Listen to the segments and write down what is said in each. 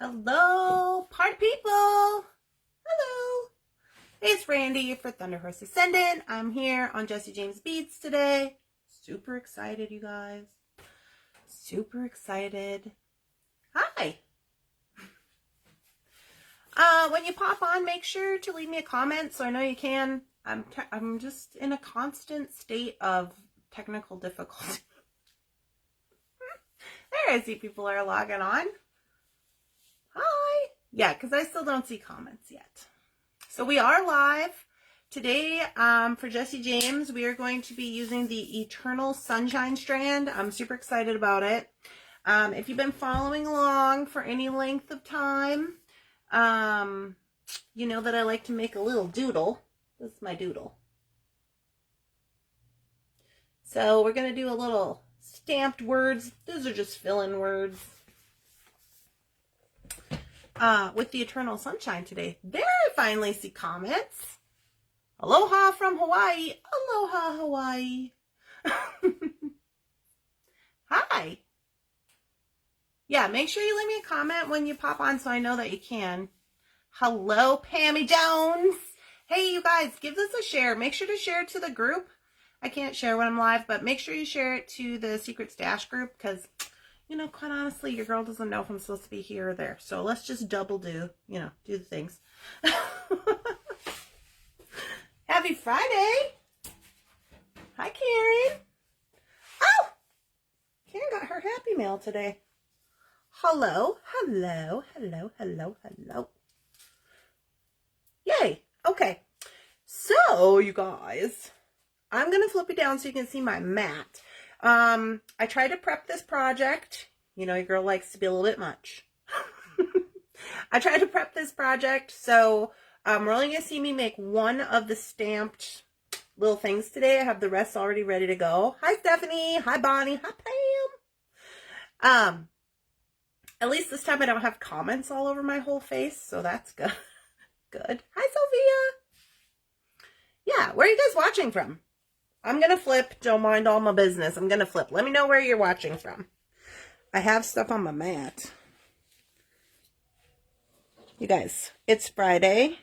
Hello, party people. Hello. It's Randee for Thunderhorse Descendant. I'm here on Jesse James Beads today. Super excited, you guys. Super excited. Hi. When you pop on, make sure to leave me a comment so I know you can. I'm just in a constant state of technical difficulty. There, I see people are logging on. Hi. Yeah, because I still don't see comments yet. So we are live today for Jesse James. We are going to be using the Eternal Sunshine strand. I'm super excited about it. If you've been following along for any length of time, you know that I like to make a little doodle. This is my doodle. So we're going to do a little stamped words. Those are just fill-in words. With the Eternal Sunshine today. There I finally see comments. Aloha from Hawaii. Aloha, Hawaii. Hi. Yeah, make sure you leave me a comment when you pop on so I know that you can. Hello, Pammy Jones. Hey, you guys, give this a share. Make sure to share it to the group. I can't share when I'm live, but make sure you share it to the Secret Stash group because, you know, quite honestly, your girl doesn't know if I'm supposed to be here or there. So let's just double do, you know, do the things. Happy Friday. Hi, Karen. Oh, Karen got her happy mail today. Hello, hello, hello, hello, hello. Yay. Okay. So, you guys, I'm going to flip it down so you can see my mat. I tried to prep this project. You know, your girl likes to be a little bit much. I tried to prep this project, so we're only going to see me make one of the stamped little things today. I have the rest already ready to go. Hi, Stephanie. Hi, Bonnie. Hi, Pam. At least this time I don't have comments all over my whole face, so that's good. Good. Hi, Sophia. Yeah, where are you guys watching from? I'm going to flip. Don't mind all my business. I'm going to flip. Let me know where you're watching from. I have stuff on my mat. You guys, it's Friday.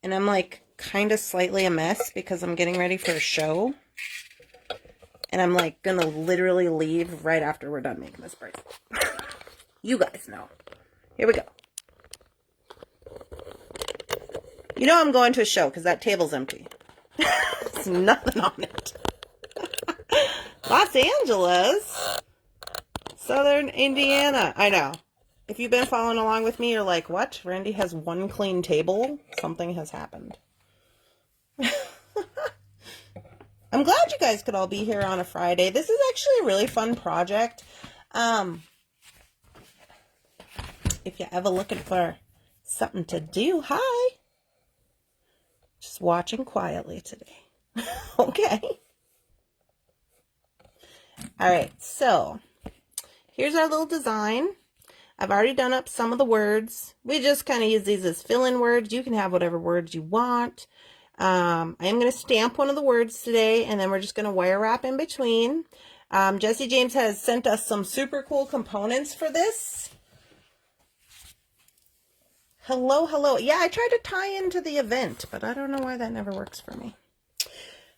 And I'm like kind of slightly a mess because I'm getting ready for a show. And I'm like going to literally leave right after we're done making this bracelet. You guys know. Here we go. You know I'm going to a show because that table's empty. There's nothing on it. Los Angeles. Southern Indiana. I know. If you've been following along with me, you're like, what? Randee has one clean table? Something has happened. I'm glad you guys could all be here on a Friday. This is actually a really fun project. If you're ever looking for something to do, hi. Just watching quietly today. Okay. All right, so here's our little design. I've already done up some of the words. We just kind of use these as fill-in words. You can have whatever words you want. I am going to stamp one of the words today, and then we're just going to wire wrap in between. Jesse James has sent us some super cool components for this. Hello, hello. Yeah, I tried to tie into the event, but I don't know why that never works for me.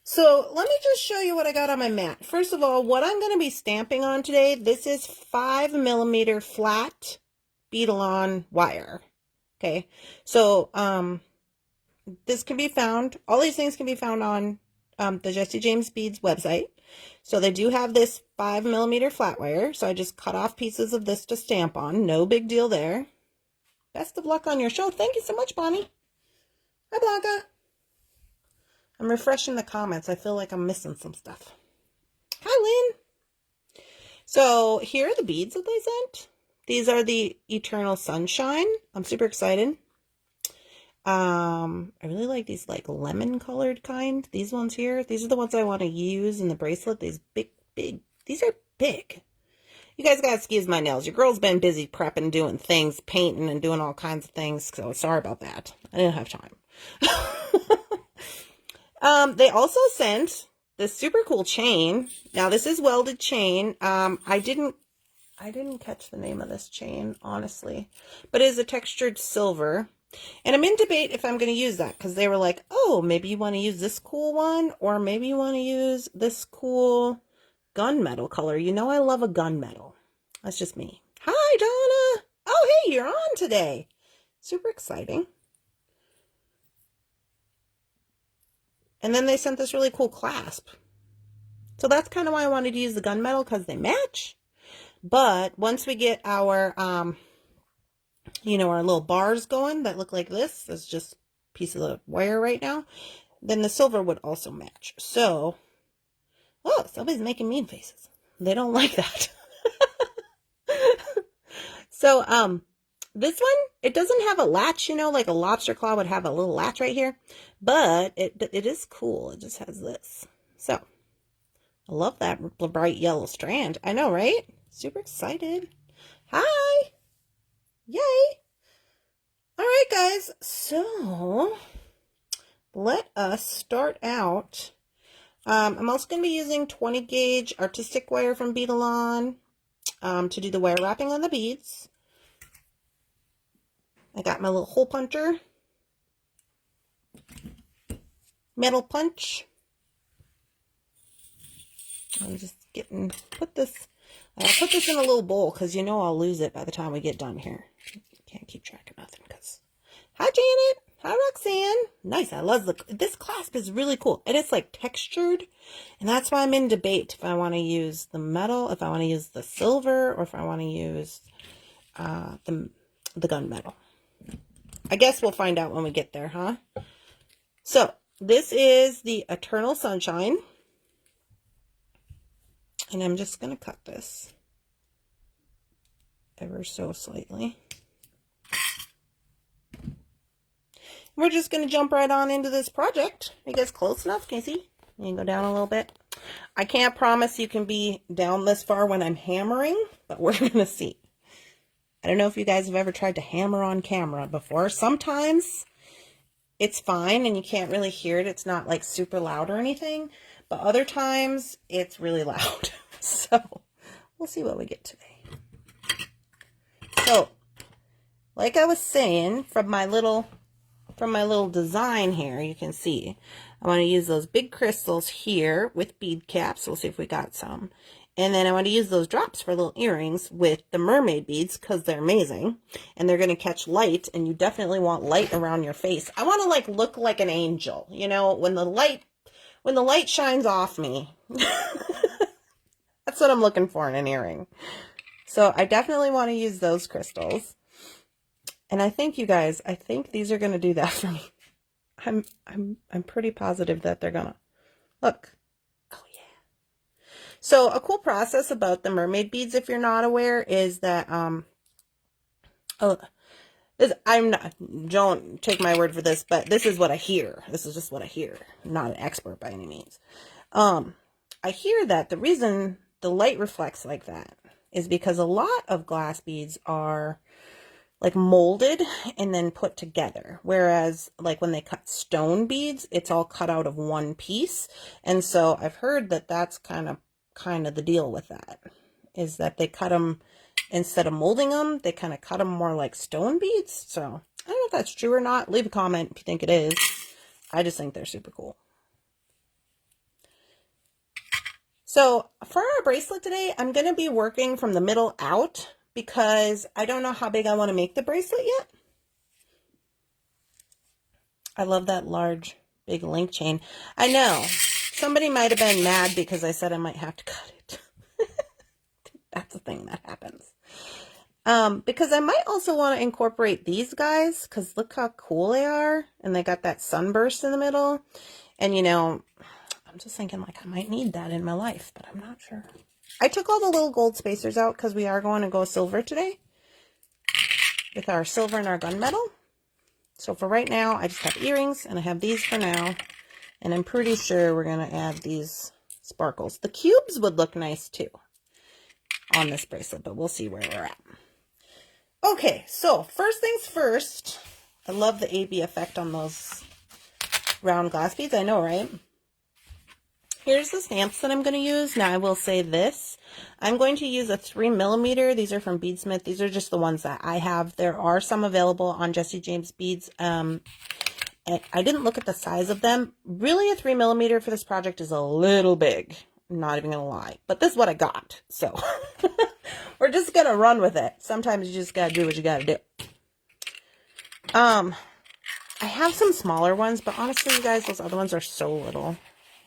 So let me just show you what I got on my mat. First of all, what I'm going to be stamping on today, this is 5mm flat Beadalon wire. Okay, so this can be found, all these things can be found on the Jesse James Beads website. So they do have this 5mm flat wire. So I just cut off pieces of this to stamp on. No big deal there. Best of luck on your show. Thank you so much, Bonnie. Hi, Blanca. I'm refreshing the comments. I feel like I'm missing some stuff. Hi, Lynn. So here are the beads that they sent. These are the Eternal Sunshine. I'm super excited. I really like these like lemon colored kind. These ones here. These are the ones I want to use in the bracelet. These big. These are big. You guys gotta excuse my nails. Your girl's been busy prepping, doing things, painting, and doing all kinds of things. So sorry about that. I didn't have time. They also sent this super cool chain. Now this is welded chain. I didn't I didn't catch the name of this chain, honestly, but it is a textured silver. And I'm in debate if I'm going to use that, because they were like, oh, maybe you want to use this cool one, or maybe you want to use this cool gunmetal color. You know I love a gunmetal. That's just me. Hi, Donna. Oh, hey, you're on today. Super exciting. And then they sent this really cool clasp. So that's kind of why I wanted to use the gunmetal, because they match. But once we get our, you know, our little bars going that look like this, it's just pieces of wire right now, then the silver would also match. So, oh, somebody's making mean faces. They don't like that. So, this one, it doesn't have a latch, you know, like a lobster claw would have a little latch right here, but it is cool. It just has this. So, I love that bright yellow strand. I know, right? Super excited. Hi. Yay. All right, guys. So, let us start out. I'm also going to be using 20 gauge artistic wire from Beadalon to do the wire wrapping on the beads. I got my little hole puncher, metal punch. I'm just getting, I'll put this in a little bowl, because you know I'll lose it by the time we get done here. Can't keep track of nothing, because, hi Janet, hi Roxanne. Nice, I love this clasp is really cool, and it's like textured, and that's why I'm in debate if I want to use the metal, if I want to use the silver, or if I want to use the gunmetal. I guess we'll find out when we get there, huh? So, this is the Eternal Sunshine. And I'm just going to cut this ever so slightly. We're just going to jump right on into this project. Are you guys close enough? Can you see? You can go down a little bit. I can't promise you can be down this far when I'm hammering, but we're going to see. I don't know if you guys have ever tried to hammer on camera before. Sometimes it's fine and you can't really hear it. It's not like super loud or anything. But other times it's really loud. So we'll see what we get today. So, like I was saying, from my little design here, you can see I want to use those big crystals here with bead caps. We'll see if we got some. And then I want to use those drops for little earrings with the mermaid beads, because they're amazing. And they're going to catch light, and you definitely want light around your face. I want to like look like an angel, you know, when the light shines off me. That's what I'm looking for in an earring. So I definitely want to use those crystals. And I think, you guys, I think these are going to do that for me. I'm pretty positive that they're going to. Look. Oh, yeah. So a cool process about the mermaid beads, if you're not aware, is that, don't take my word for this, but this is what I hear. This is just what I hear. I'm not an expert by any means. I hear that the reason the light reflects like that is because a lot of glass beads are like molded and then put together. Whereas like when they cut stone beads, it's all cut out of one piece. And so I've heard that that's kind of the deal with that, is that they cut them, instead of molding them, they kind of cut them more like stone beads. So I don't know if that's true or not. Leave a comment if you think it is. I just think they're super cool. So for our bracelet today, I'm going to be working from the middle out, because I don't know how big I want to make the bracelet yet. I love that large, big link chain. I know somebody might have been mad because I said I might have to cut it. That's a thing that happens. Because I might also want to incorporate these guys, because look how cool they are. And they got that sunburst in the middle. And, you know, I'm just thinking like I might need that in my life, but I'm not sure. I took all the little gold spacers out because we are going to go silver today with our silver and our gunmetal. So for right now, I just have earrings, and I have these for now. And I'm pretty sure we're going to add these sparkles. The cubes would look nice too on this bracelet, but we'll see where we're at. Okay, so first things first, I love the AB effect on those round glass beads. I know, right? Here's the stamps that I'm going to use. Now, I will say this. I'm going to use a 3mm. These are from Beadsmith. These are just the ones that I have. There are some available on Jesse James Beads. I didn't look at the size of them. Really, a 3mm for this project is a little big. I'm not even gonna lie. But this is what I got. So we're just gonna run with it. Sometimes you just gotta do what you gotta do. I have some smaller ones, but honestly, you guys, those other ones are so little.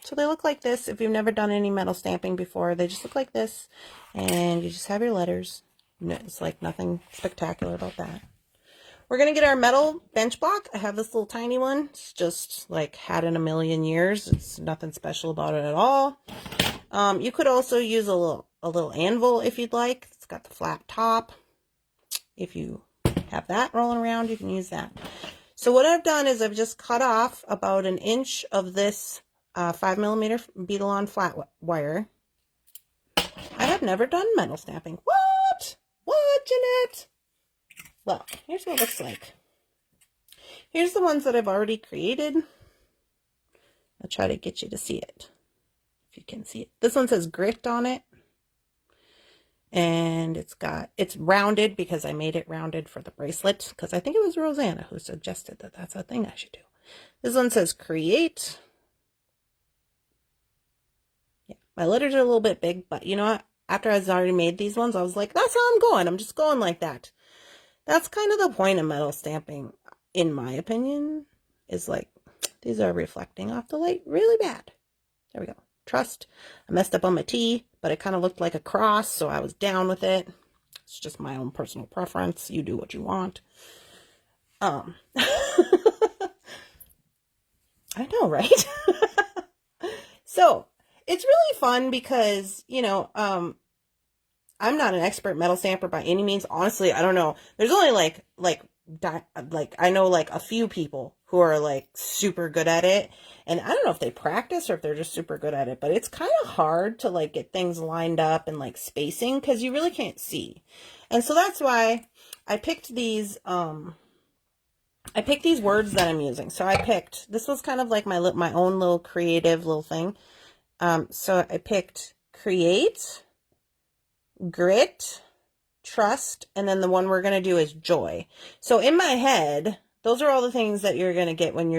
So they look like this. If you've never done any metal stamping before, they just look like this. And you just have your letters. It's like nothing spectacular about that. We're going to get our metal bench block. I have this little tiny one. It's just like had in a million years. It's nothing special about it at all. You could also use a little anvil if you'd like. It's got the flat top. If you have that rolling around, you can use that. So what I've done is I've just cut off about 1 inch of this 5mm Beadalon flat wire. I have never done metal stamping. What? What, Jeanette? Well, here's what it looks like. Here's the ones that I've already created. I'll try to get you to see it, if you can see it. This one says grit on it. And it's rounded because I made it rounded for the bracelet, because I think it was Rosanna who suggested that that's a thing I should do. This one says create. Yeah, my letters are a little bit big, but you know what? After I already made these ones, I was like, that's how I'm going. I'm just going like that. That's kind of the point of metal stamping, in my opinion, is like, these are reflecting off the light really bad. There we go. Trust. I messed up on my T, but it kind of looked like a cross, so I was down with it. It's just my own personal preference. You do what you want. I know, right? So it's really fun because, you know, I'm not an expert metal stamper by any means. Honestly, I don't know. There's only like I know like a few people who are like super good at it, and I don't know if they practice or if they're just super good at it, but it's kind of hard to like get things lined up and like spacing because you really can't see. And so that's why I picked these words that I'm using. So this was kind of like my own little creative little thing. So I picked create, grit, trust, and then the one we're going to do is joy. So in my head, those are all the things that you're going to get when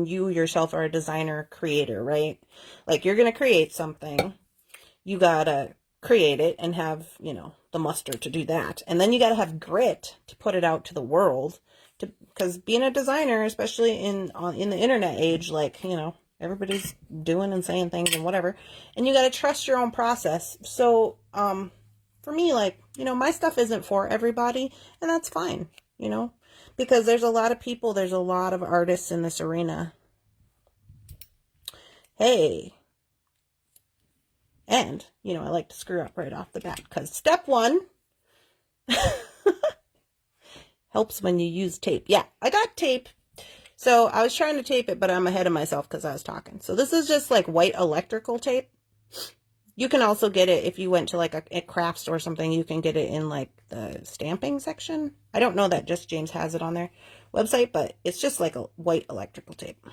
you yourself are a designer creator, right? Like you're going to create something. You got to create it and have, you know, the muster to do that. And then you got to have grit to put it out to the world, because being a designer, especially in the internet age, like, you know, everybody's doing and saying things and whatever, and you got to trust your own process. So, for me, like, you know, my stuff isn't for everybody, and that's fine, you know, because there's a lot of people, there's a lot of artists in this arena. Hey. And, you know, I like to screw up right off the bat, because step one helps when you use tape. Yeah, I got tape. So I was trying to tape it, but I'm ahead of myself because I was talking. So this is just like white electrical tape. You can also get it if you went to like a craft store or something. You can get it in like the stamping section. I don't know that Just James has it on their website, but it's just like a white electrical tape.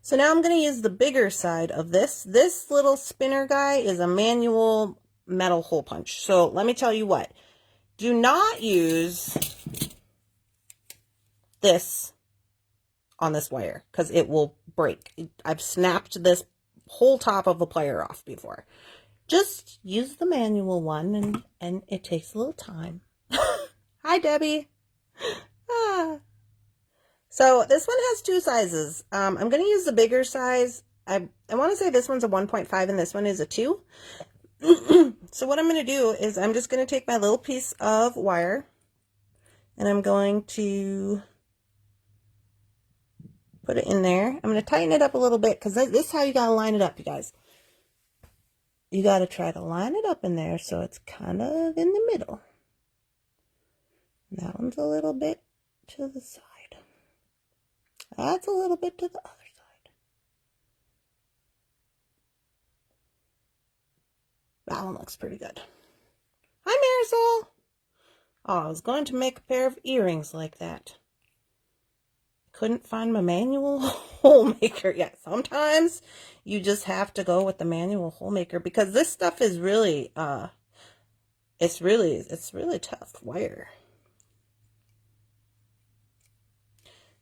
So now I'm going to use the bigger side of this. This little spinner guy is a manual metal hole punch. So let me tell you what. Do not use this on this wire because it will break. I've snapped this whole top of the plier off before. Just use the manual one, and it takes a little time. Hi, Debbie. So this one has two sizes. I'm going to use the bigger size. I want to say this one's a 1.5 and this one is a 2. So what I'm going to do is I'm just going to take my little piece of wire and I'm going to put it in there. I'm going to tighten it up a little bit because this is how you got to line it up, you guys. You got to try to line it up in there so it's kind of in the middle. That one's a little bit to the side. That's a little bit to the other side. That one looks pretty good. Hi, Marisol. Oh, I was going to make a pair of earrings like that. couldn't find my manual hole maker. Yeah, sometimes you just have to go with the manual hole maker because this stuff is really, it's really tough wire.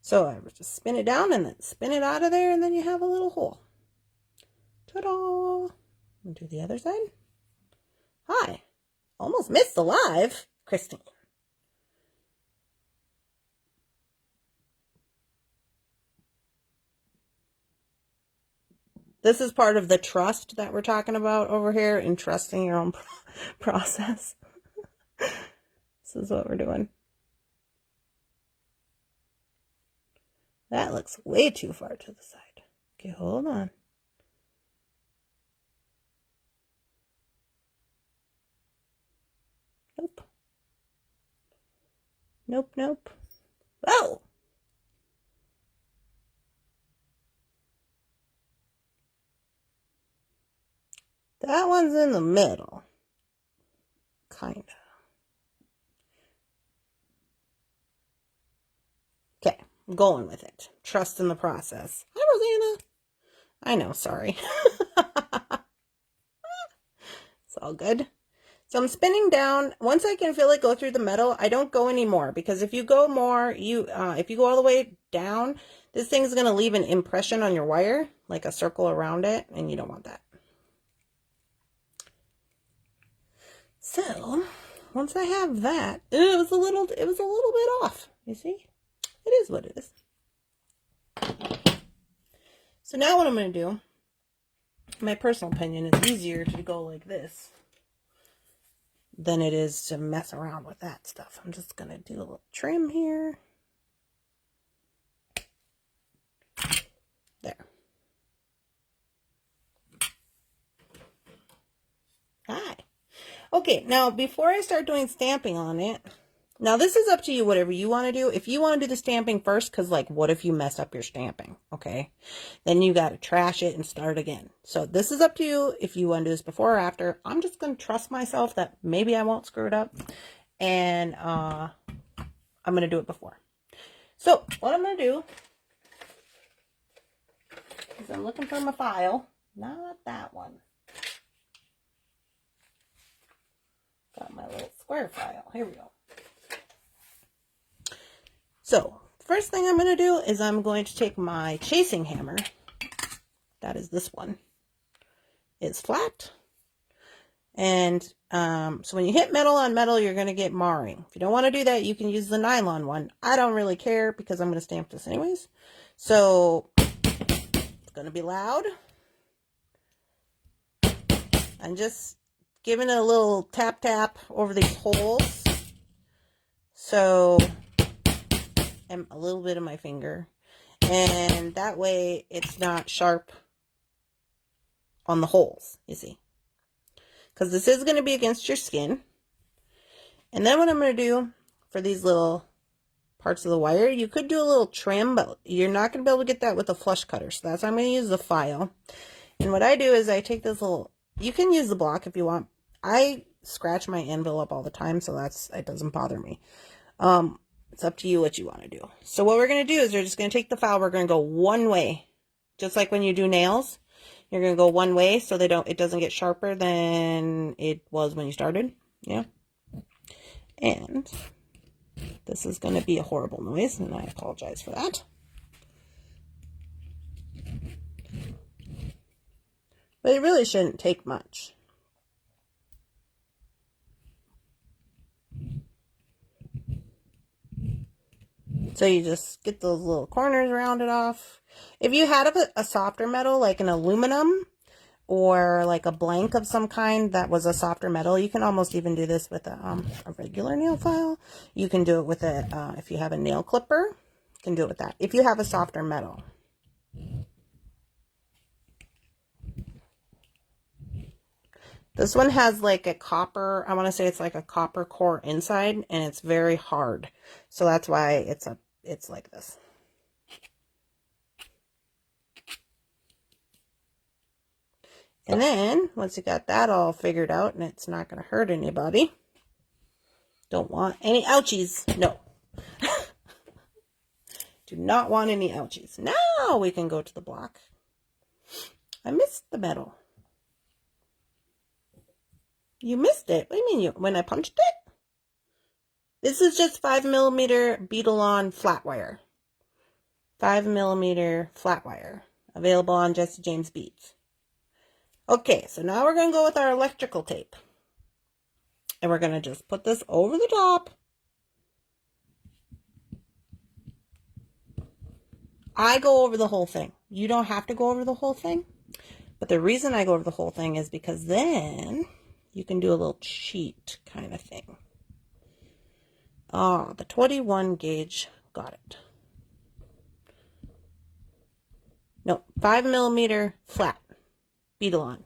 So I would just spin it down and then spin it out of there, and then you have a little hole. Ta-da! And do the other side. Hi. Almost missed the live, Christine. This is part of the trust that we're talking about over here, in trusting your own process. This is what we're doing. That looks way too far to the side. Okay, hold on. Nope. Nope, nope. Oh! That one's in the middle. Kinda. Okay, I'm going with it. Trust in the process. Hi, Rosanna. I know, sorry. It's all good. So I'm spinning down. Once I can feel it go through the metal, I don't go anymore, because if you go more, if you go all the way down, this thing's going to leave an impression on your wire, like a circle around it, and you don't want that. So once I have that, it was a little bit off. You see, it is what it is. So now what I'm going to do, my personal opinion, is easier to go like this than it is to mess around with that stuff. I'm just going to do a little trim here. There. Hi. Okay, now before I start doing stamping on it, now this is up to you, whatever you want to do. If you want to do the stamping first, because like, what if you mess up your stamping? Okay, then you got to trash it and start again. So this is up to you if you want to do this before or after. I'm just going to trust myself that maybe I won't screw it up, and I'm going to do it before. So what I'm going to do is I'm looking for my file, not that one. Got my little square file. Here we go. So, first thing I'm going to do is I'm going to take my chasing hammer. That is this one. It's flat. And so when you hit metal on metal, you're going to get marring. If you don't want to do that, you can use the nylon one. I don't really care because I'm going to stamp this anyways. So, it's going to be loud. I'm just giving it a little tap tap over these holes. So, and a little bit of my finger, and that way it's not sharp on the holes, you see, because this is going to be against your skin. And then what I'm going to do for these little parts of the wire, you could do a little trim, but you're not going to be able to get that with a flush cutter, so that's why I'm going to use the file. And what I do is I take this little, you can use the block if you want. I scratch my anvil up all the time, so it doesn't bother me. It's up to you what you want to do. So what we're going to do is we're just going to take the file. We're going to go one way. Just like when you do nails, you're going to go one way so it doesn't get sharper than it was when you started. Yeah. And this is going to be a horrible noise, and I apologize for that. But it really shouldn't take much. So you just get those little corners rounded off. If you had a softer metal, like an aluminum or like a blank of some kind that was a softer metal, you can almost even do this with a regular nail file. You can do it with if you have a nail clipper, you can do it with that. If you have a softer metal. This one has like a copper, I want to say it's like a copper core inside, and it's very hard. So that's why it's like this. And then once you got that all figured out and it's not going to hurt anybody, don't want any ouchies, no. Do not want any ouchies. Now we can go to the block. I missed the metal. You missed it. What do you mean when I punched it? This is just 5mm Beadalon flat wire. 5mm flat wire. Available on Jesse James Beads. Okay, so now we're going to go with our electrical tape. And we're going to just put this over the top. I go over the whole thing. You don't have to go over the whole thing. But the reason I go over the whole thing is because then you can do a little cheat kind of thing. Oh, the 21 gauge. Got it. No, 5mm flat. Beadalon.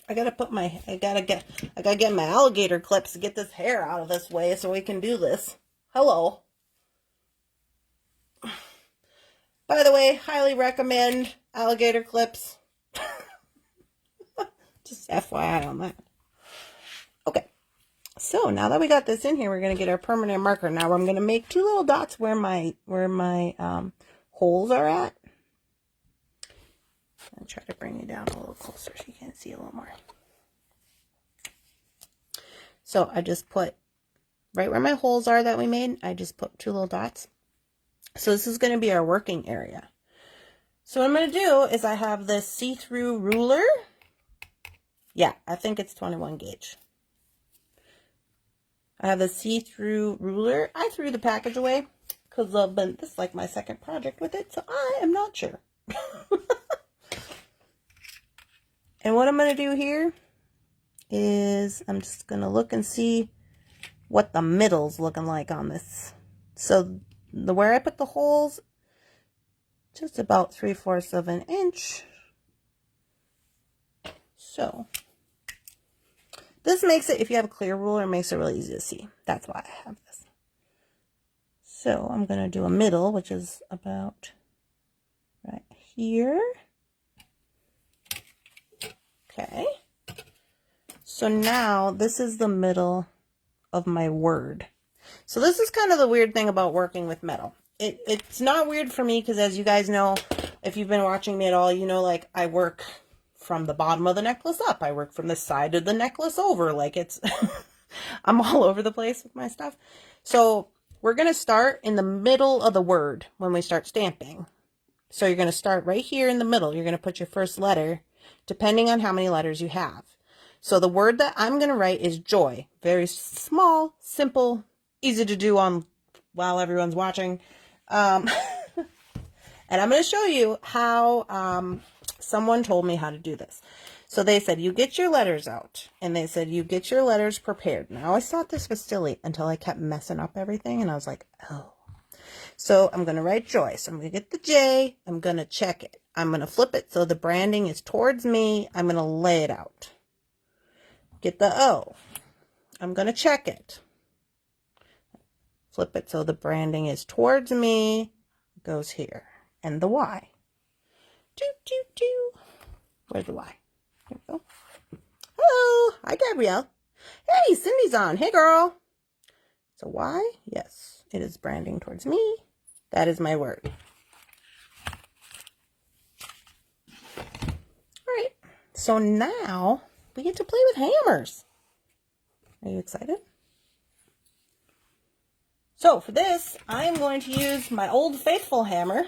I gotta get my alligator clips to get this hair out of this way so we can do this. Hello. By the way, highly recommend alligator clips. Just FYI on that. Okay. So now that we got this in here, we're going to get our permanent marker. Now I'm going to make 2 little dots where my holes are at. And try to bring you down a little closer so you can see a little more. So I just put right where my holes are that we made, I just put 2 little dots. So this is going to be our working area. So what I'm going to do is I have this see-through ruler. Yeah, I think it's 21 gauge. I have the see-through ruler. I threw the package away because this is like my second project with it, so I am not sure. And what I'm going to do here is I'm just going to look and see what the middle's looking like on this. So where I put the holes, just about 3/4 of an inch. So this makes it, if you have a clear ruler, it makes it really easy to see. That's why I have this. So I'm going to do a middle, which is about right here. Okay. So now this is the middle of my word. So this is kind of the weird thing about working with metal. It's not weird for me because, as you guys know, if you've been watching me at all, you know, like I work from the bottom of the necklace up. I work from the side of the necklace over. Like it's, I'm all over the place with my stuff. So we're going to start in the middle of the word when we start stamping. So you're going to start right here in the middle. You're going to put your first letter, depending on how many letters you have. So the word that I'm going to write is joy. Very small, simple, easy to do on while everyone's watching. And I'm going to show you how someone told me how to do this. So they said, you get your letters out. And they said, you get your letters prepared. Now, I always thought this was silly until I kept messing up everything. And I was like, oh. So I'm going to write joy. So I'm going to get the J. I'm going to check it. I'm going to flip it so the branding is towards me. I'm going to lay it out. Get the O. I'm going to check it. Flip it so the branding is towards me. It goes here. And the Y. Where's the Y? Here we go. Hello. Hi, Gabrielle. Hey, Cindy's on. Hey, girl. So Y? Yes. It is branding towards me. That is my word. All right. So now we get to play with hammers. Are you excited? So for this, I'm going to use my Old Faithful hammer.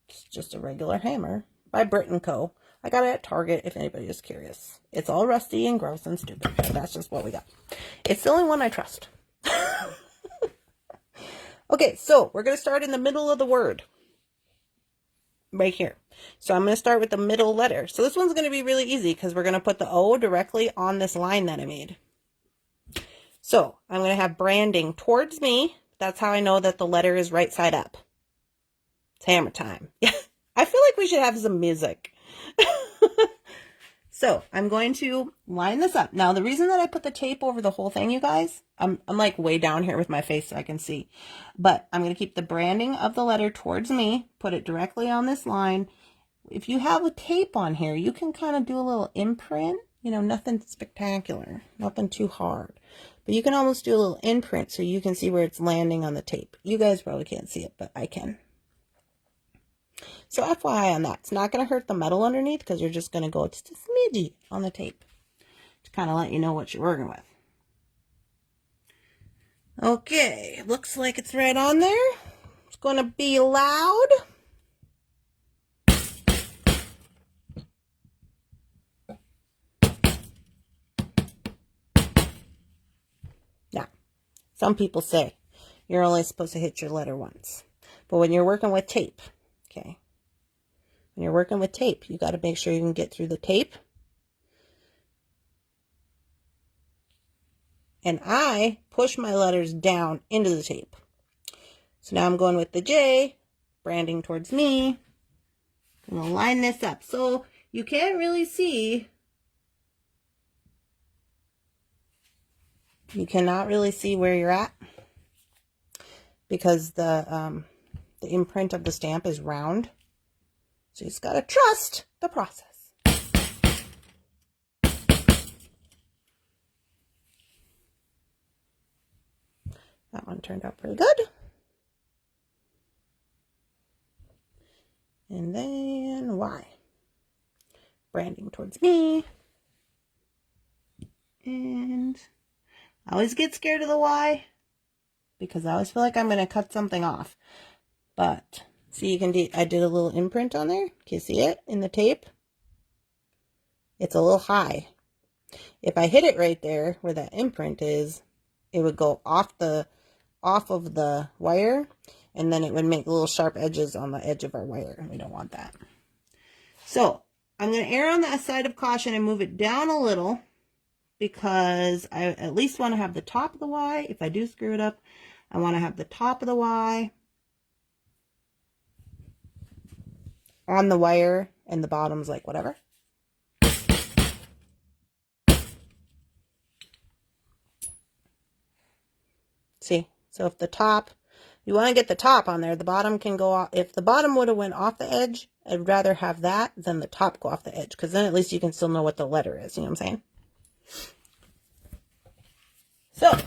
It's just a regular hammer by Brit & Co. I got it at Target if anybody is curious. It's all rusty and gross and stupid, but that's just what we got. It's the only one I trust. Okay, so we're going to start in the middle of the word. Right here. So I'm going to start with the middle letter. So this one's going to be really easy because we're going to put the O directly on this line that I made. So I'm going to have branding towards me. That's how I know that the letter is right side up. It's hammer time. Yeah, I feel like we should have some music. So I'm going to line this up. Now, the reason that I put the tape over the whole thing, you guys, I'm like way down here with my face so I can see. But I'm going to keep the branding of the letter towards me, put it directly on this line. If you have a tape on here, you can kind of do a little imprint. You know, nothing spectacular, nothing too hard. But you can almost do a little imprint so you can see where it's landing on the tape. You guys probably can't see it, but I can. So FYI on that. It's not going to hurt the metal underneath because you're just going to go just a smidgy on the tape to kind of let you know what you're working with. Okay, looks like it's right on there. It's going to be loud. Now, some people say you're only supposed to hit your letter once. But when you're working with tape, okay, when you're working with tape, you got to make sure you can get through the tape. And I push my letters down into the tape. So now I'm going with the J, branding towards me. I'm going to line this up. So you can't really see. You cannot really see where you're at because the imprint of the stamp is round. So you just got to trust the process. That one turned out pretty good. And then Y. Branding towards me. And I always get scared of the Y because I always feel like I'm going to cut something off. But see, you can do, I did a little imprint on there. Can you see it in the tape? It's a little high. If I hit it right there where that imprint is, it would go off of the wire, and then it would make little sharp edges on the edge of our wire, and we don't want that. So I'm going to err on the side of caution and move it down a little because I at least want to have the top of the Y. If I do screw it up, I want to have the top of the Y on the wire and the bottom's like whatever. See? So if the top, you want to get the top on there, the bottom can go off. If the bottom would have went off the edge, I'd rather have that than the top go off the edge, because then at least you can still know what the letter is. You know what I'm saying? So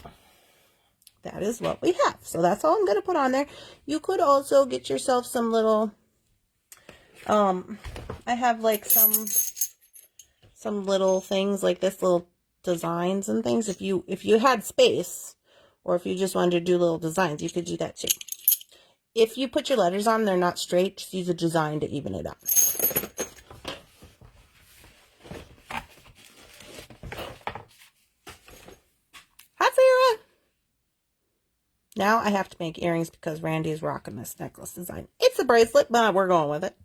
that is what we have. So that's all I'm going to put on there. You could also get yourself some little, I have like some little things like this, little designs and things. If you had space, or if you just wanted to do little designs, you could do that too. If you put your letters on, they're not straight, just use a design to even it up. Hi, Farrah! Now I have to make earrings because Randee is rocking this necklace design. It's a bracelet, but we're going with it.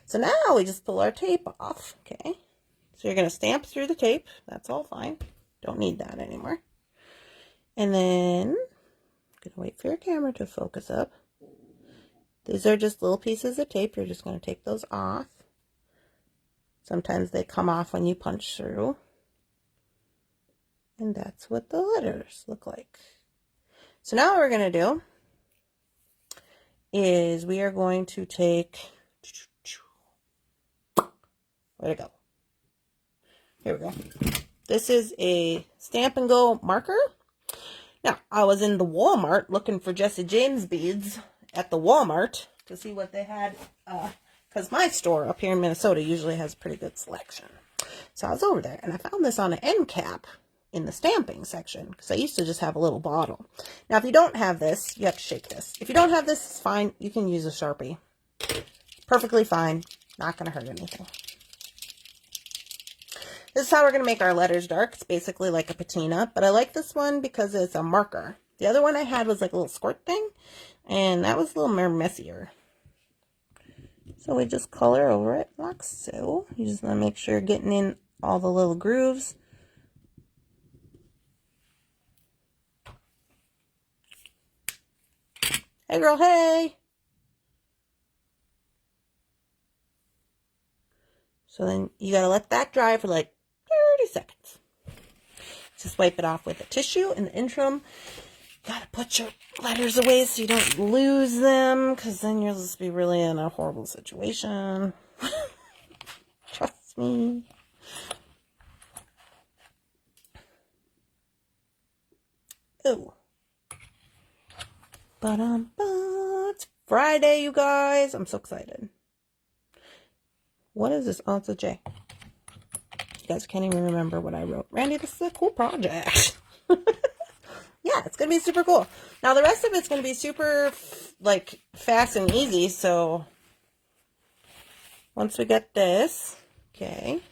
So now we just pull our tape off, okay? So you're going to stamp through the tape. That's all fine. Don't need that anymore. And then, I'm going to wait for your camera to focus up. These are just little pieces of tape. You're just going to take those off. Sometimes they come off when you punch through. And that's what the letters look like. So now what we're going to do is we are going to take, where'd it go? Here we go. This is a Stamp and Go marker. Now, I was in the Walmart looking for Jesse James beads at the Walmart to see what they had, because my store up here in Minnesota usually has a pretty good selection. So I was over there, and I found this on an end cap in the stamping section, because I used to just have a little bottle. Now, if you don't have this, you have to shake this. If you don't have this, it's fine. You can use a Sharpie. Perfectly fine. Not going to hurt anything. This is how we're going to make our letters dark. It's basically like a patina, but I like this one because it's a marker. The other one I had was like a little squirt thing, and that was a little more messier. So we just color over it like so. You just want to make sure you're getting in all the little grooves. Hey girl, hey! So then you got to let that dry for like 30 seconds. Just wipe it off with a tissue in the interim. You gotta put your letters away so you don't lose them, because then you'll just be really in a horrible situation. Trust me. It's Friday, you guys. I'm so excited. What is this? Oh, it's a J. You guys can't even remember what I wrote. Randee, this is a cool project. Yeah, it's going to be super cool. Now, the rest of it's going to be super, like, fast and easy. So, once we get this, okay.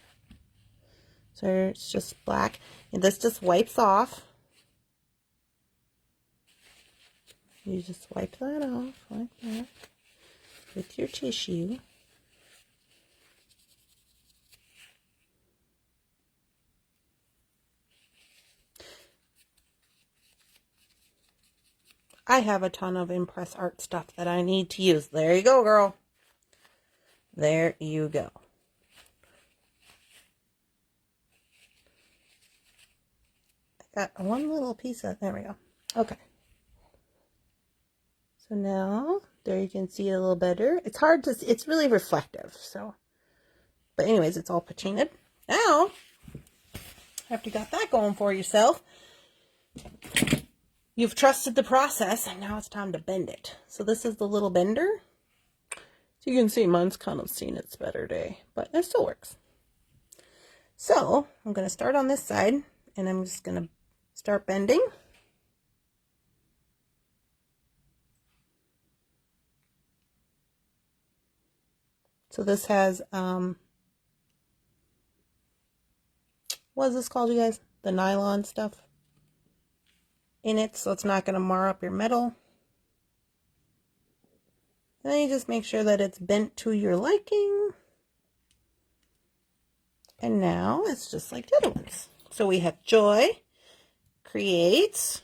So, it's just black. And this just wipes off. You just wipe that off like that with your tissue. I have a ton of Impress Art stuff that I need to use. There you go, girl. There you go. I got one little piece of, there we go. Okay. So now, there you can see it a little better. It's hard to see, it's really reflective, so. But anyways, it's all patinaed. Now, after you got that going for yourself, you've trusted the process, and now it's time to bend it. So this is the little bender. So you can see mine's kind of seen its better day, but it still works. So I'm going to start on this side, and I'm just going to start bending. So this has, what is this called, you guys? The nylon stuff in it, so it's not going to mar up your metal. And then you just make sure that it's bent to your liking. And now it's just like the other ones. So we have joy, create,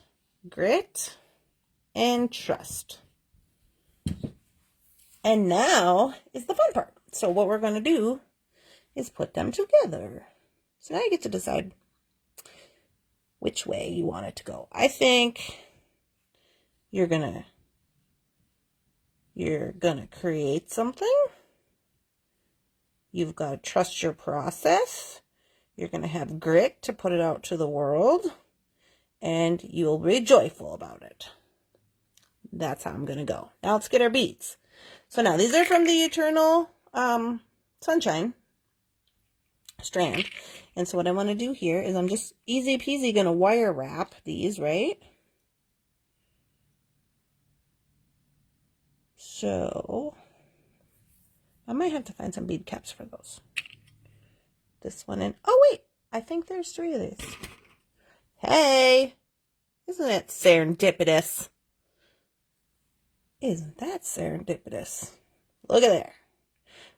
grit, and trust. And now is the fun part. So what we're going to do is put them together. So now you get to decide which way you want it to go. I think you're gonna create something. You've got to trust your process. You're going to have grit to put it out to the world. And you'll be joyful about it. That's how I'm going to go. Now let's get our beads. So now these are from the Eternal Sunshine strand. And so what I want to do here is I'm just easy peasy going to wire wrap these, right? So I might have to find some bead caps for those. This one and, oh wait, I think there's 3 of these. Hey, isn't it serendipitous? Isn't that serendipitous? Look at there.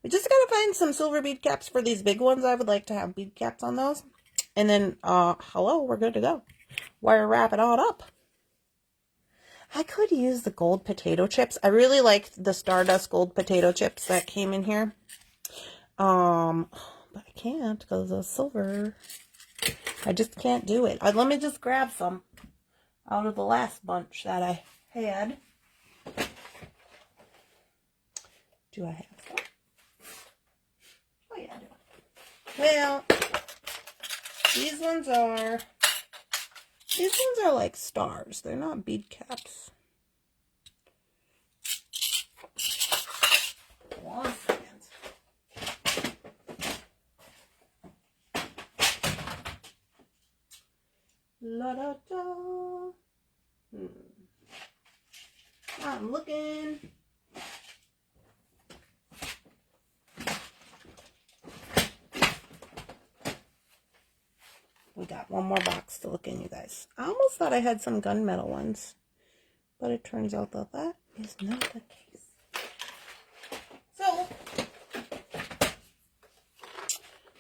We just gotta find some silver bead caps for these big ones. I would like to have bead caps on those. And then, hello, we're good to go. Wire wrap it all up. I could use the gold potato chips. I really like the Stardust gold potato chips that came in here. But I can't because of silver. I just can't do it. Let me just grab some out of the last bunch that I had. Do I have some? Oh yeah, I do. Well, these ones are like stars. They're not bead caps. One second. La da da. I'm looking. We got one more box to look in, you guys. I almost thought I had some gunmetal ones, but it turns out that that is not the case. So,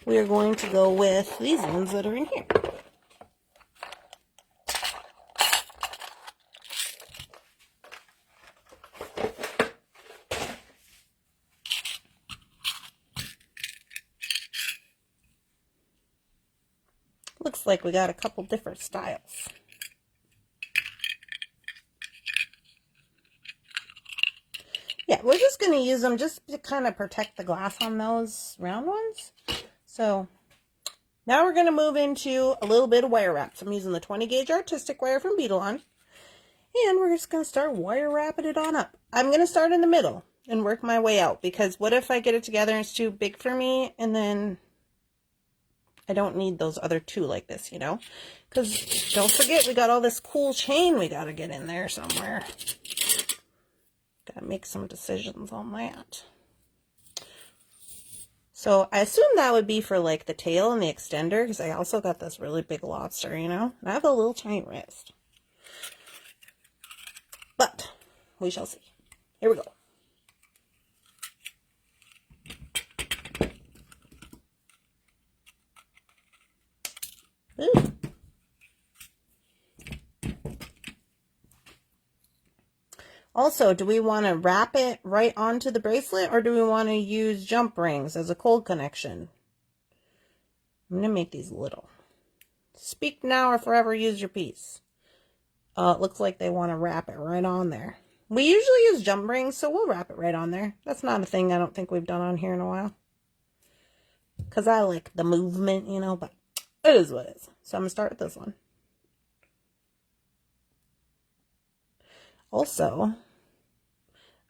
we are going to go with these ones that are in here. Looks like we got a couple different styles. Yeah, we're just going to use them just to kind of protect the glass on those round ones. So now we're going to move into a little bit of wire wrap. So I'm using the 20 gauge artistic wire from Beadalon. And we're just going to start wire wrapping it on up. I'm going to start in the middle and work my way out, because what if I get it together and it's too big for me, and then I don't need those other two like this, you know? Because don't forget, we got all this cool chain we got to get in there somewhere. Got to make some decisions on that. So I assume that would be for like the tail and the extender, because I also got this really big lobster, you know? And I have a little tiny wrist. But we shall see. Here we go. Ooh. Also, do we want to wrap it right onto the bracelet, or do we want to use jump rings as a cold connection? I'm going to make these little. Speak now or forever use your piece. It looks like they want to wrap it right on there. We usually use jump rings, so we'll wrap it right on there. That's not a thing I don't think we've done on here in a while. Because I like the movement, you know, but it is what it is. So I'm going to start with this one. Also,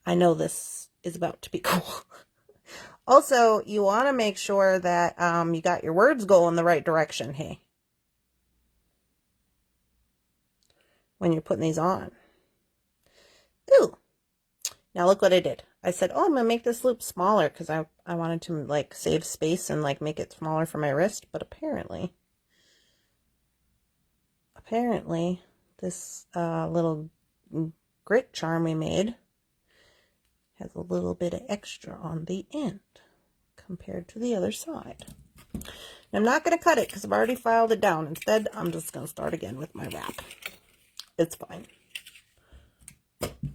I know this is about to be cool. Also, you want to make sure that you got your words going the right direction, hey, when you're putting these on. Ooh. Now look what I did. I said, oh, I'm going to make this loop smaller because I wanted to like save space and like make it smaller for my wrist. But apparently this little grit charm we made has a little bit of extra on the end compared to the other side. I'm not going to cut it because I've already filed it down. Instead, I'm just going to start again with my wrap. It's fine.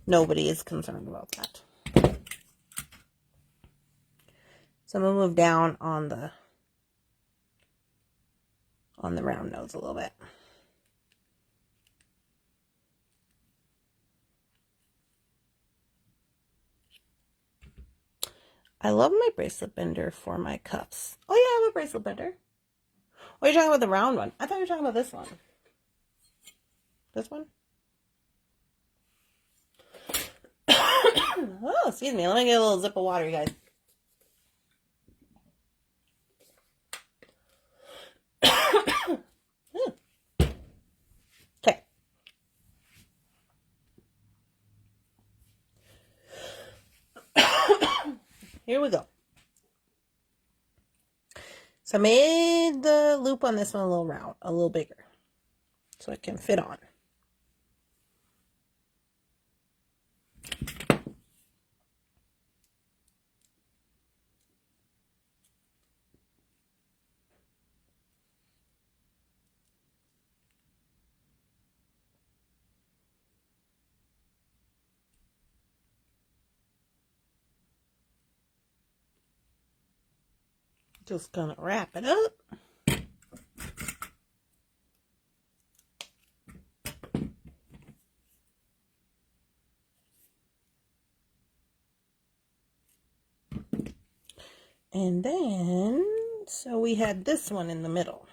Nobody is concerned about that. So I'm going to move down on the round nose a little bit. I love my bracelet bender for my cuffs. Oh yeah, I have a bracelet bender. Oh, you're talking about the round one. I thought you were talking about this one. This one? Oh, excuse me. Let me get a little sip of water, you guys. Okay. Here we go. So I made the loop on this one a little round, a little bigger, so it can fit on. Just gonna wrap it up. And then, so we had this one in the middle.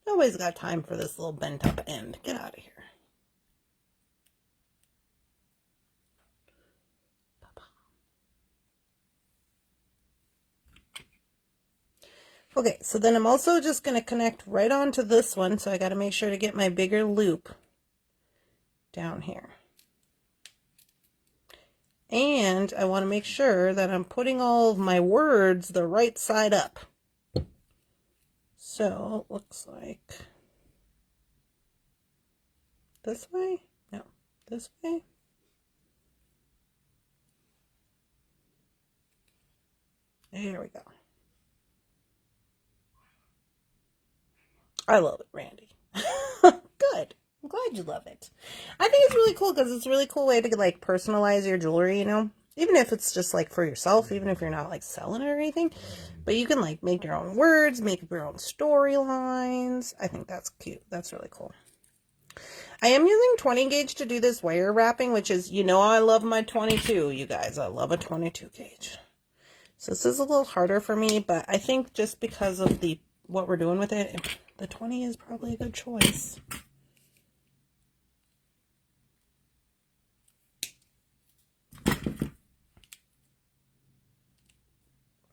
Nobody's got time for this little bent up end. Get out of here. Okay, so then I'm also just going to connect right onto this one, so I got to make sure to get my bigger loop down here. And I want to make sure that I'm putting all of my words the right side up. So it looks like this way? No, this way? There we go. I love it, Randee. Good. I'm glad you love it. I think it's really cool because it's a really cool way to like personalize your jewelry, you know? Even if it's just like for yourself, even if you're not like selling it or anything. But you can like make your own words, make up your own storylines. I think that's cute. That's really cool. I am using 20 gauge to do this wire wrapping, which is, you know, I love my 22, you guys. I love a 22 gauge. So this is a little harder for me, but I think just because of the what we're doing with it, the 20 is probably a good choice.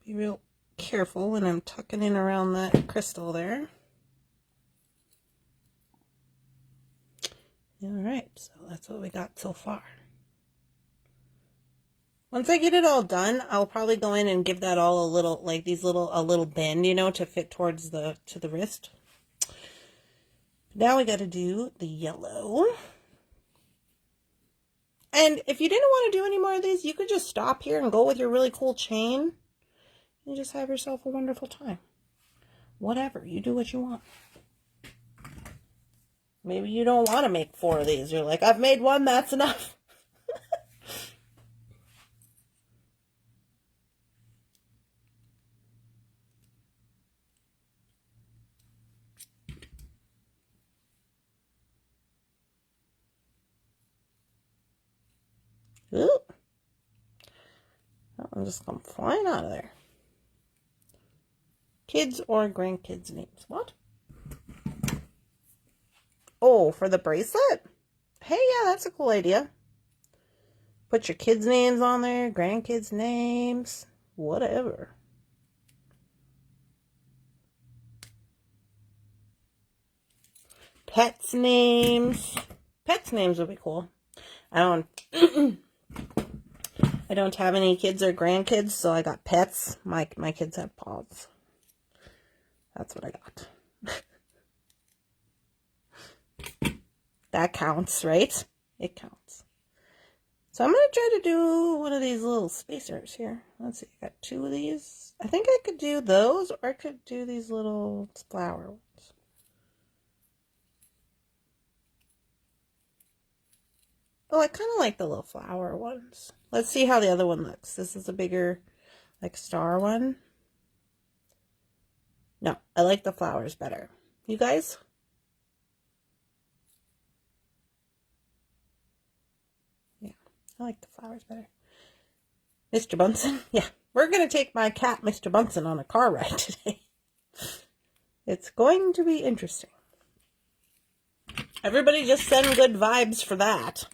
Be real careful when I'm tucking in around that crystal there. All right, so that's what we got so far. Once I get it all done, I'll probably go in and give that all a little, like a little bend, you know, to fit towards the wrist. Now we got to do the yellow. And if you didn't want to do any more of these, you could just stop here and go with your really cool chain and just have yourself a wonderful time. Whatever, you do what you want. Maybe you don't want to make 4 of these. You're like, I've made 1, that's enough. Ooh. I'm just going flying out of there. Kids or grandkids' names. What? Oh, for the bracelet? Hey, yeah, that's a cool idea. Put your kids' names on there, grandkids' names, whatever. Pets' names. Pets' names would be cool. I don't have any kids or grandkids, so I got pets. My kids have paws. That's what I got. That counts, right? It counts. So I'm going to try to do one of these little spacers here. Let's see, I got 2 of these. I think I could do those, or I could do these little flower ones. Oh, I kind of like the little flower ones. Let's see how the other one looks. This is a bigger, like, star one. No, I like the flowers better. You guys? Yeah, I like the flowers better. Mr. Bunsen? Yeah, we're going to take my cat, Mr. Bunsen, on a car ride today. It's going to be interesting. Everybody just send good vibes for that.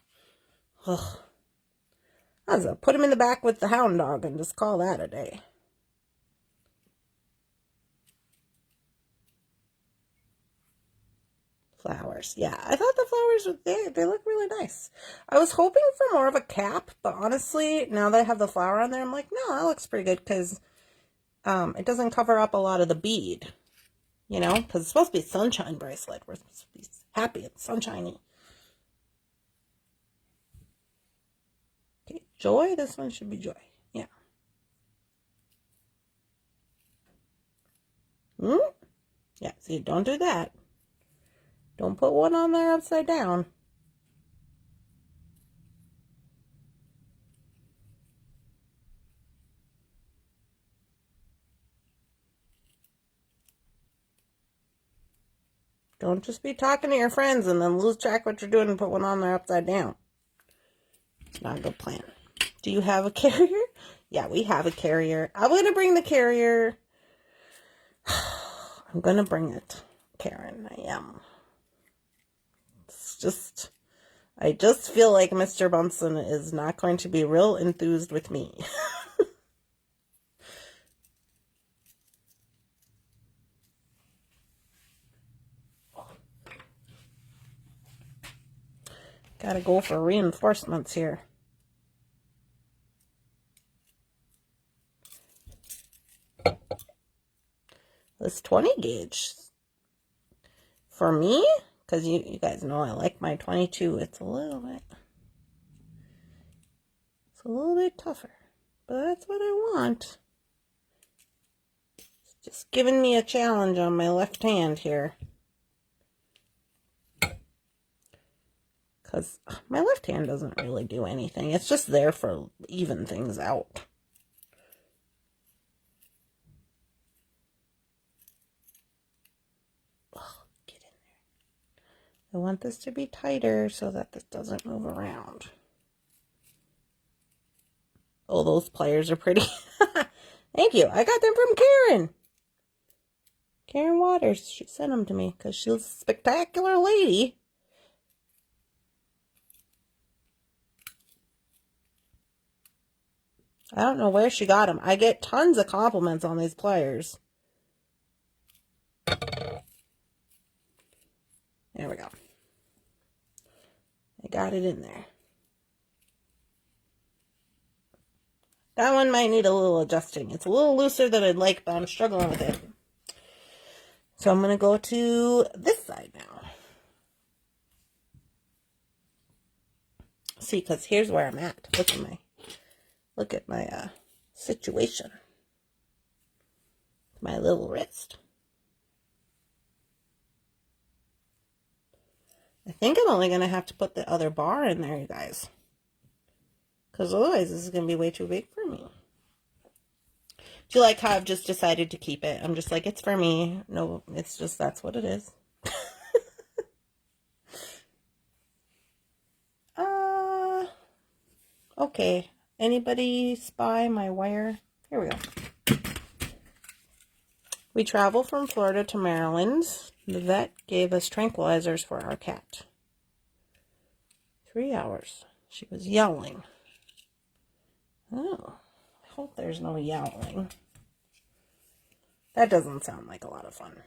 Ugh. I'll put him in the back with the hound dog and just call that a day. Flowers. Yeah, I thought the flowers, they look really nice. I was hoping for more of a cap, but honestly, now that I have the flower on there, I'm like, no, that looks pretty good because it doesn't cover up a lot of the bead, you know, because it's supposed to be a sunshine bracelet. We're supposed to be happy and sunshiny. Okay, joy. This one should be joy. Yeah. Yeah, see, don't do that. Don't put one on there upside down. Don't just be talking to your friends and then lose track what you're doing and put one on there upside down. It's not a good plan. Do you have a carrier? Yeah, we have a carrier. I'm going to bring the carrier. I'm going to bring it, Karen. I am. It's just, I just feel like Mr. Bunsen is not going to be real enthused with me. Gotta go for reinforcements here. This 20 gauge. For me, because you guys know I like my 22, it's a little bit tougher. But that's what I want. It's just giving me a challenge on my left hand here. Because my left hand doesn't really do anything. It's just there for even things out. Oh, get in there. I want this to be tighter so that this doesn't move around. Oh, those pliers are pretty. Thank you. I got them from Karen. Karen Waters, she sent them to me because she's a spectacular lady. I don't know where she got them. I get tons of compliments on these pliers. There we go. I got it in there. That one might need a little adjusting. It's a little looser than I'd like, but I'm struggling with it. So I'm going to go to this side now. See, because here's where I'm at. Look at my situation. My little wrist. I think I'm only going to have to put the other bar in there, you guys. Because otherwise this is going to be way too big for me. Do you like how I've just decided to keep it? I'm just like, it's for me. No, it's just, that's what it is. Okay. Anybody spy my wire? Here we go. We traveled from Florida to Maryland. The vet gave us tranquilizers for our cat. 3 hours. She was yelling. Oh, I hope there's no yowling. That doesn't sound like a lot of fun.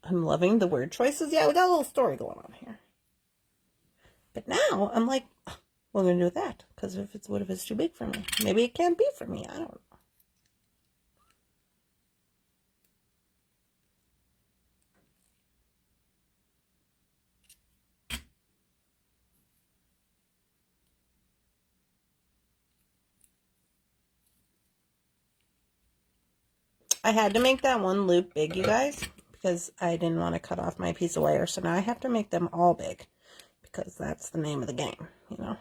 I'm loving the word choices. Yeah, we got a little story going on here. But now I'm like, what am I going to do with that? Because what if it's too big for me? Maybe it can't be for me. I don't know. I had to make that one loop big, you guys, because I didn't want to cut off my piece of wire. So now I have to make them all big because that's the name of the game, you know.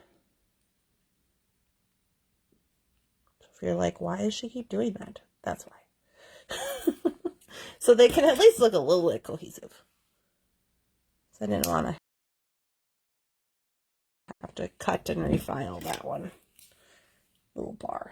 So if you're like, why does she keep doing that? That's why. So they can at least look a little bit cohesive. So I didn't want to have to cut and refile that one little bar.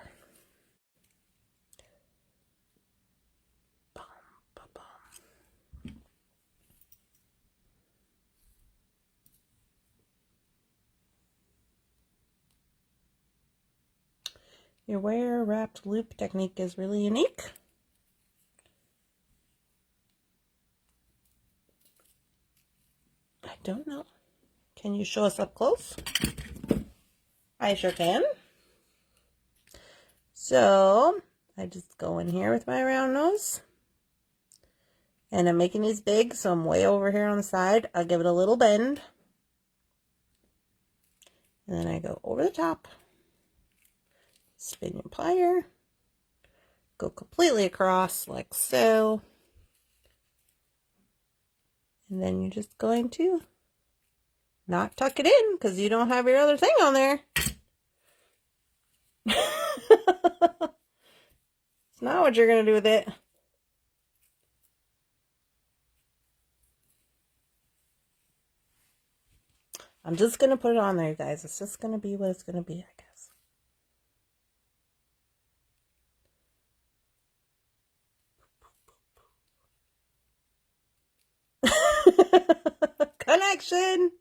Your wire wrapped loop technique is really unique. I don't know. Can you show us up close? I sure can. So I just go in here with my round nose. And I'm making these big, so I'm way over here on the side. I'll give it a little bend. And then I go over the top. Spin your plier. Go completely across like so. And then you're just going to not tuck it in because you don't have your other thing on there. It's not what you're going to do with it. I'm just going to put it on there, guys. It's just going to be what it's going to be, I guess. Connection.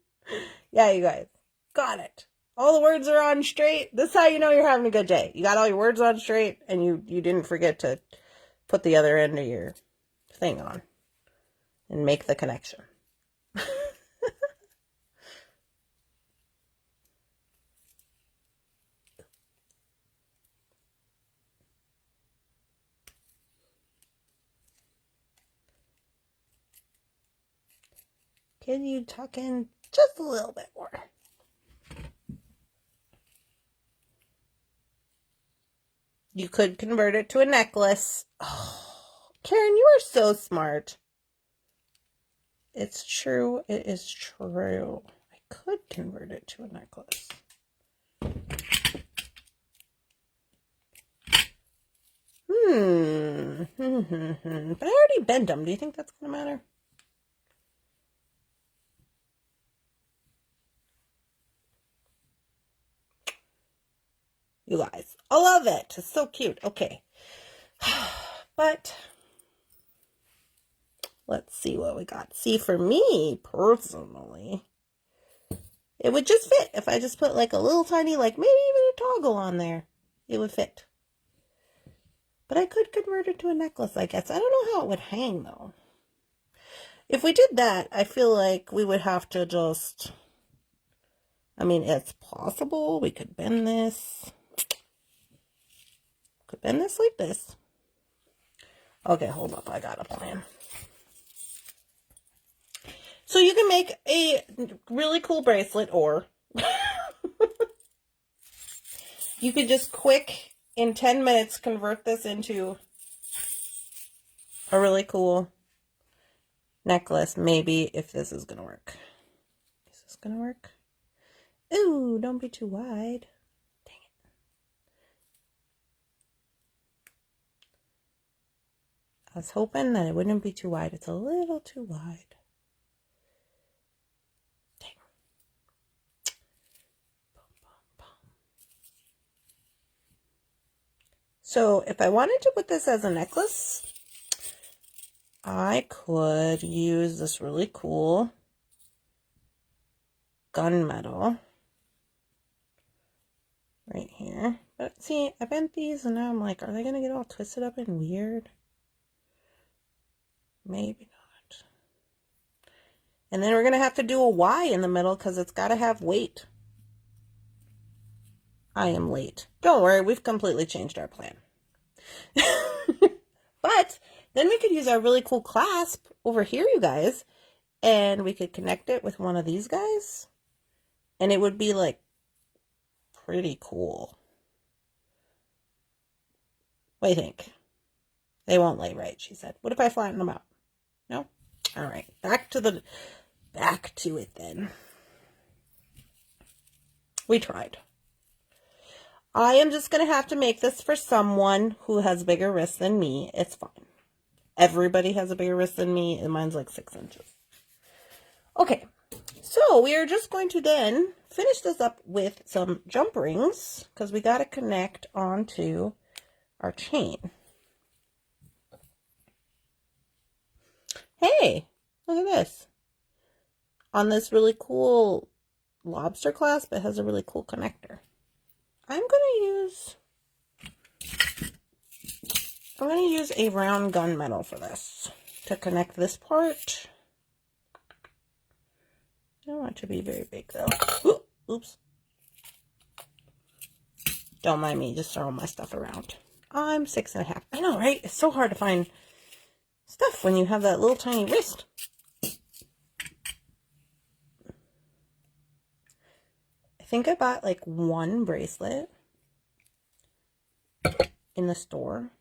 Yeah, you guys. Got it. All the words are on straight. This is how you know you're having a good day. You got all your words on straight and you didn't forget to put the other end of your thing on and make the connection. Can you tuck in just a little bit more? You could convert it to a necklace. Oh, Karen, you are so smart. It's true. It is true. I could convert it to a necklace. But I already bent them. Do you think that's going to matter? You guys, I love it. It's so cute. Okay. But let's see what we got. See, for me, personally, it would just fit if I just put like a little tiny, like maybe even a toggle on there. It would fit. But I could convert it to a necklace, I guess. I don't know how it would hang, though. If we did that, I feel like we would have to just... I mean, it's possible. We could bend this. Could bend this like this. Okay, hold up. I got a plan. So you can make a really cool bracelet, or you could just quick, in 10 minutes, convert this into a really cool necklace. Maybe, if this is going to work. Is this going to work? Ooh, don't be too wide. Dang it. I was hoping that it wouldn't be too wide. It's a little too wide. So if I wanted to put this as a necklace, I could use this really cool gunmetal right here. But see, I bent these and now I'm like, are they going to get all twisted up and weird? Maybe not. And then we're going to have to do a Y in the middle because it's got to have weight. I am late. Don't worry, we've completely changed our plan. But then we could use our really cool clasp over here, you guys, and we could connect it with one of these guys, and it would be like pretty cool. What do you think? They won't lay right, she said. What if I flatten them out? No? All right, back to it then. We tried. I am just going to have to make this for someone who has bigger wrists than me. It's fine. Everybody has a bigger wrist than me, and mine's like 6 inches. Okay, so we are just going to then finish this up with some jump rings, because we got to connect onto our chain. Hey, look at this. On this really cool lobster clasp, it has a really cool connector. I'm going to use a round gunmetal for this to connect this part. I don't want it to be very big though. Ooh, oops. Don't mind me just throwing my stuff around. I'm 6.5. I know, right? It's so hard to find stuff when you have that little tiny wrist. I think I bought like one bracelet in the store.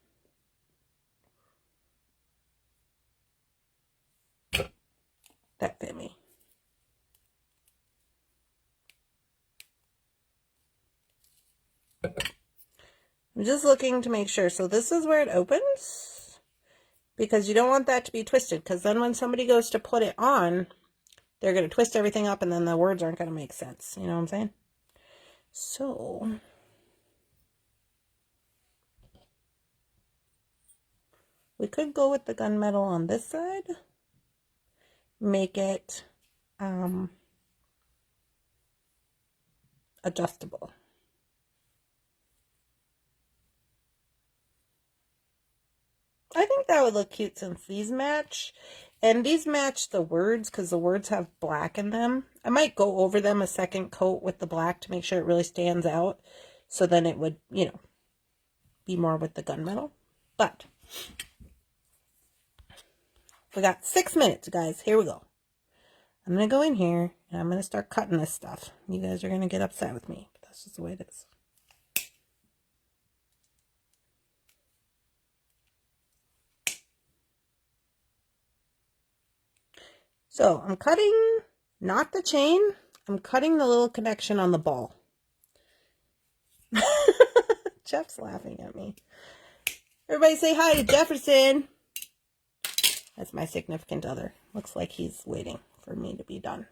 That fit me. I'm just looking to make sure. So this is where it opens, because you don't want that to be twisted, because then when somebody goes to put it on, they're going to twist everything up and then the words aren't going to make sense. You know what I'm saying? So we could go with the gunmetal on this side, make it adjustable. I think that would look cute since these match. And these match the words because the words have black in them. I might go over them a second coat with the black to make sure it really stands out. So then it would, you know, be more with the gunmetal. But we got 6 minutes, guys. Here we go. I'm going to go in here and I'm going to start cutting this stuff. You guys are going to get upset with me, but that's just the way it is. So I'm cutting, not the chain, I'm cutting the little connection on the ball. Jeff's laughing at me. Everybody say hi to Jefferson. That's my significant other. Looks like he's waiting for me to be done.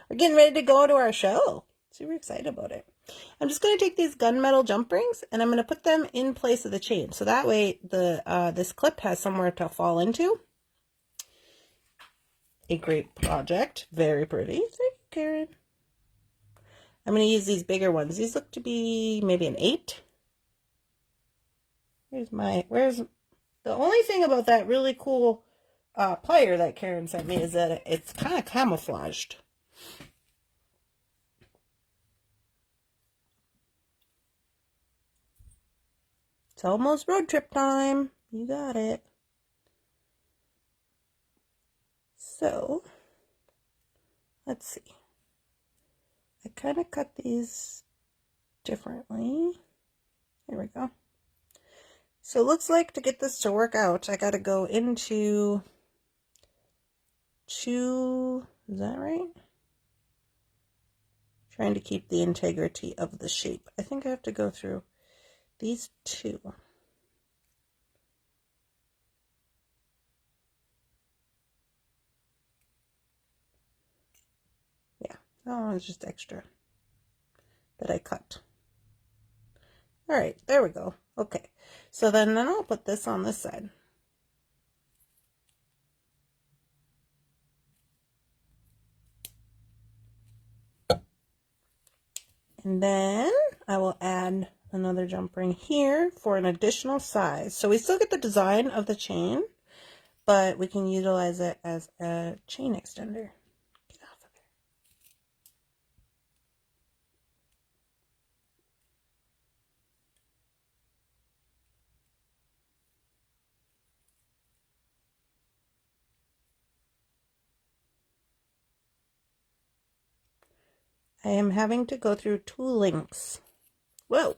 We're getting ready to go to our show. Super excited about it. I'm just going to take these gunmetal jump rings and I'm going to put them in place of the chain. So that way this clip has somewhere to fall into. A great project. Very pretty. Thank you, Karen. I'm going to use these bigger ones. These look to be maybe an 8. Where's the only thing about that really cool plier that Karen sent me is that it's kind of camouflaged. It's almost road trip time. You got it. So, let's see. I kind of cut these differently. Here we go. So it looks like to get this to work out, I got to go into 2, is that right? Trying to keep the integrity of the shape. I think I have to go through these 2. Yeah, that one was just extra that I cut. All right, there we go. Okay, so then I'll put this on this side. And then I will add another jump ring here for an additional size. So we still get the design of the chain, but we can utilize it as a chain extender. Get off of there. I am having to go through 2 links. Whoa.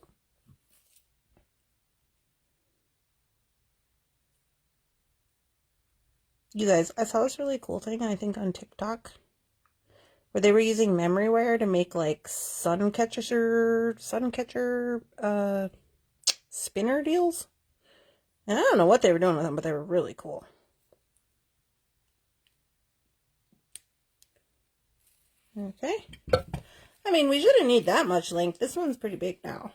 You guys, I saw this really cool thing, I think on TikTok, where they were using memory wire to make like sun catcher spinner deals. And I don't know what they were doing with them, but they were really cool. Okay. I mean, we shouldn't need that much length. This one's pretty big now.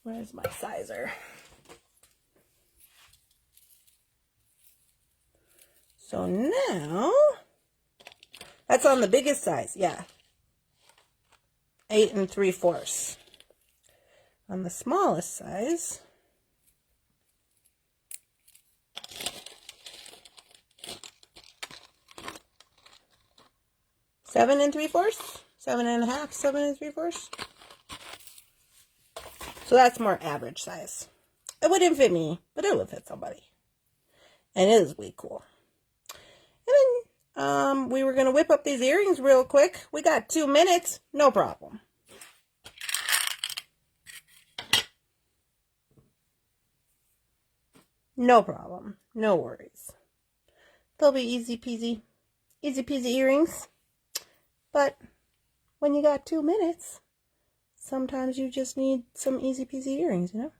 Where's my sizer? So now, that's on the biggest size, yeah. 8 3/4. On the smallest size, 7 3/4, 7 1/2, 7 3/4. So that's more average size. It wouldn't fit me, but it would fit somebody. And it is way cool. And then we were going to whip up these earrings real quick. We got 2 minutes. No problem. No problem. No worries. They'll be easy peasy earrings. But when you got 2 minutes, sometimes you just need some easy peasy earrings, you know?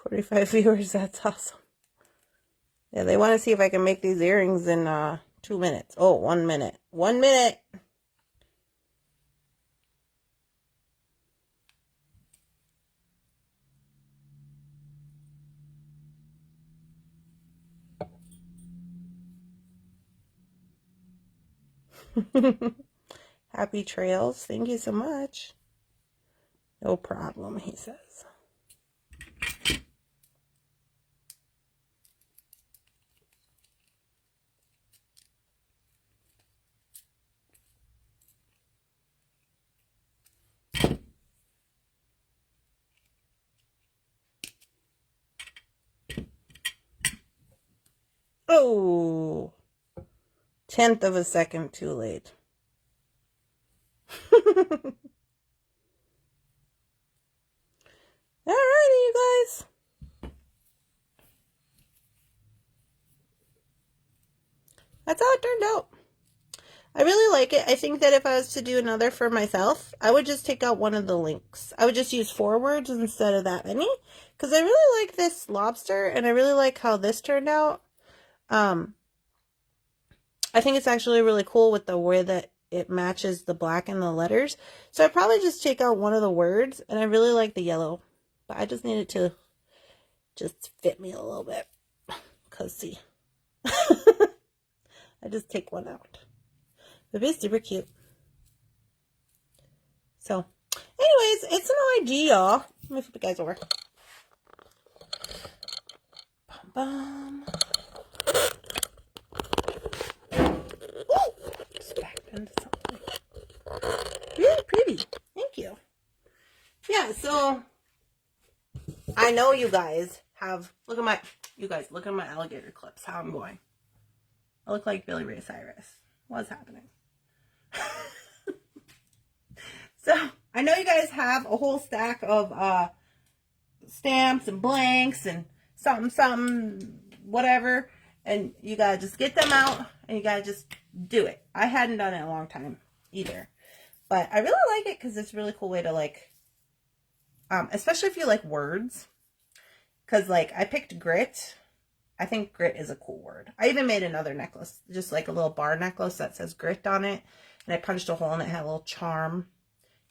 "45 viewers, that's awesome." Yeah, they want to see if I can make these earrings in 2 minutes. Oh, 1 minute. 1 minute. Happy trails. Thank you so much. No problem, he says. Oh, 1/10 of a second too late. Alrighty, you guys. That's how it turned out. I really like it. I think that if I was to do another for myself, I would just take out one of the links. I would just use 4 words instead of that many. Because I really like this lobster, and I really like how this turned out. I think it's actually really cool with the way that it matches the black and the letters. So I'd probably just take out one of the words, and I really like the yellow. But I just need it to just fit me a little bit. Because, see. I just take one out. But it's super cute. So, anyways, it's an idea. Let me flip you guys over. Bum, bum. Ooh, just backed into something. Really pretty. Thank you. Yeah, so I know you guys have, look at my alligator clips, how I'm going. I look like Billy Ray Cyrus. What's happening? So, I know you guys have a whole stack of stamps and blanks and something, whatever. And you gotta just get them out and you gotta just do it. I hadn't done it in a long time either. But I really like it because it's a really cool way to like, especially if you like words. Because like, I picked grit. I think grit is a cool word. I even made another necklace, just like a little bar necklace that says grit on it. And I punched a hole in it, had a little charm.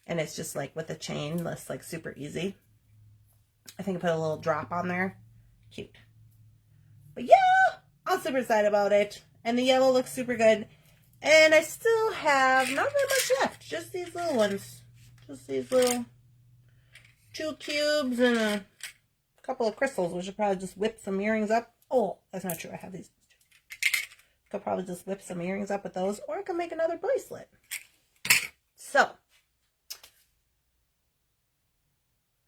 And it's just like with a chain, that's like super easy. I think I put a little drop on there. Cute. But yeah, I'm super excited about it. And the yellow looks super good. And I still have not very much left. Just these little ones. Just these little 2 cubes and a couple of crystals. We should probably just whip some earrings up. Oh, that's not true. I have these. Could probably just whip some earrings up with those. Or I could make another bracelet. So.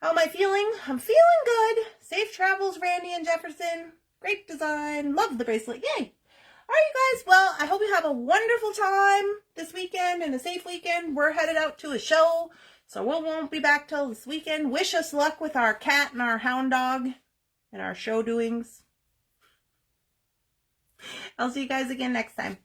How am I feeling? I'm feeling good. Safe travels, Randee and Jefferson. Great design. Love the bracelet. Yay. All right, you guys. Well, I hope you have a wonderful time this weekend and a safe weekend. We're headed out to a show, so we won't be back till this weekend. Wish us luck with our cat and our hound dog and our show doings. I'll see you guys again next time.